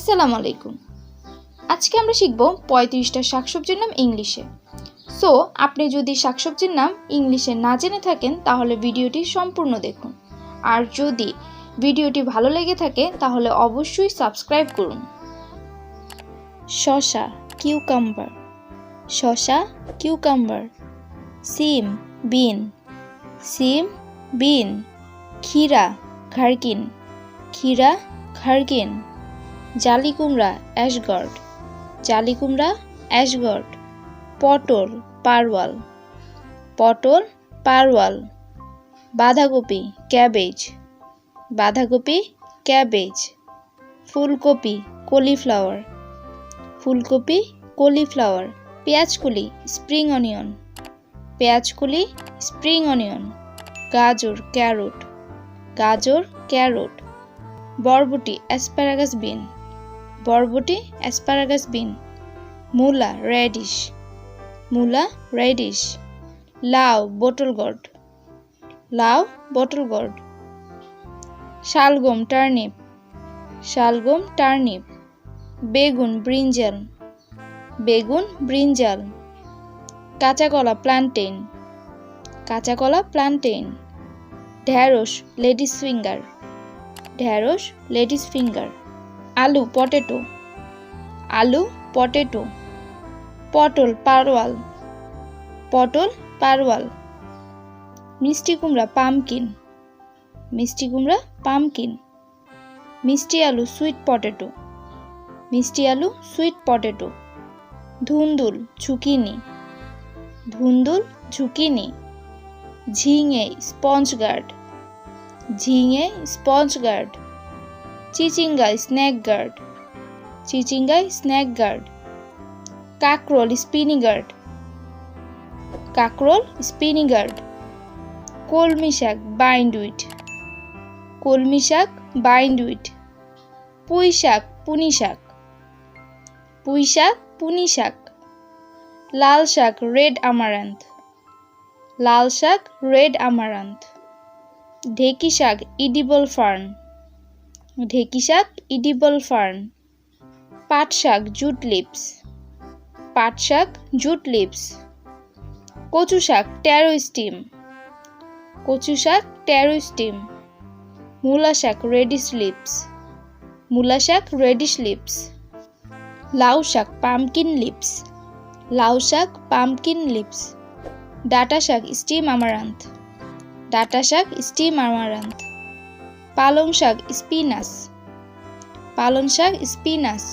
আসসালামু আলাইকুম। আজকে আমরা শিখব ৩৫টা শাকসবজির নাম ইংলিশে। সো আপনি যদি শাকসবজির নাম ইংলিশে না জেনে থাকেন তাহলে ভিডিওটি সম্পূর্ণ দেখুন, আর যদি ভিডিওটি ভালো লেগে থাকে তাহলে অবশ্যই সাবস্ক্রাইব করুন। শসা কিউকাম্বার, শসা কিউকাম্বার। সিম বিন, সিম বিন। ক্ষীরা ঘারকিন, ক্ষীরা ঘারকিন। জালি কুমড়া অ্যাশগর্ড, জালি কুমড়া অ্যাশগর্ড। পটল পারওয়াল, পটল পারওয়াল। বাঁধাকপি ক্যাবেজ, বাঁধাকপি ক্যাবেজ। ফুলকপি কলিফ্লাওয়ার, ফুলকপি কলিফ্লাওয়ার। পেঁয়াজকলি স্প্রিং অনিয়ন, পেঁয়াজকলি স্প্রিং অনিয়ন। গাজর ক্যারট, গাজর ক্যারট। বরবটি অ্যাসপারাগাস বিন, বরবটি অ্যাসপারাগাস বিন। মূলা রেডিশ, মূলা রেডিশ। লাউ বটল গোর্ড, লাউ বটল গোর্ড। শালগম টার্নিপ, শালগম টার্নিপ। বেগুন ব্রিঞ্জাল, বেগুন ব্রিঞ্জাল। কাঁচাকলা প্লান্টেন, কাঁচাকলা প্লান্টেন। ঢেঁড়স লেডিস ফিঙ্গার, ঢেঁড়স লেডিস ফিঙ্গার। আলু পটেটো, আলু পটেটো। পটল পারওয়াল, পটল পারওয়াল। মিষ্টি কুমড়া পামকিন, মিষ্টি কুমড়া পামকিন। মিষ্টি আলু সুইট পটেটো, মিষ্টি আলু সুইট পটেটো। ধুন্দুল ঝুকিনি, ধুন্দুল ঝুকিনি। ঝিঙে স্পঞ্জ গার্ড, ঝিঙে স্পঞ্জ গার্ড। চিচিঙ্গা স্ন্যাক গার্ড, চিচিঙ্গা স্ন্যাক গার্ড। কাকরোল স্পিনি গার্ড, কাকরোল স্পিনি গার্ড। কলমি শাক বাইন্ডউইট, কলমি শাক বাইন্ডউইট। পুঁই শাক পুনি শাক, পুঁই শাক পুনি শাক। লাল শাক রেড আমারান্থ, লাল শাক রেড আমারান্থ। ঢেকি শাক ইডিবল ফার্ন, ঢেকি শাক ইডিবল ফার্ন। পাট শাক জুট লিপস, পাট শাক জুট লিপস। কচু শাক ট্যারো স্টিম, কচু শাক ট্যারো স্টিম। মূলা শাক রেডিশ লিপস, মূলা শাক রেডিশ লিপস। লাউ শাক পামকিন লিপস, লাউ শাক পামকিন লিপস। ডাটা শাক স্টিম আমারান্থ, ডাটা শাক স্টিম আমারান্থ। পালং শাক স্পিনাস, পালং শাক স্পিনাস।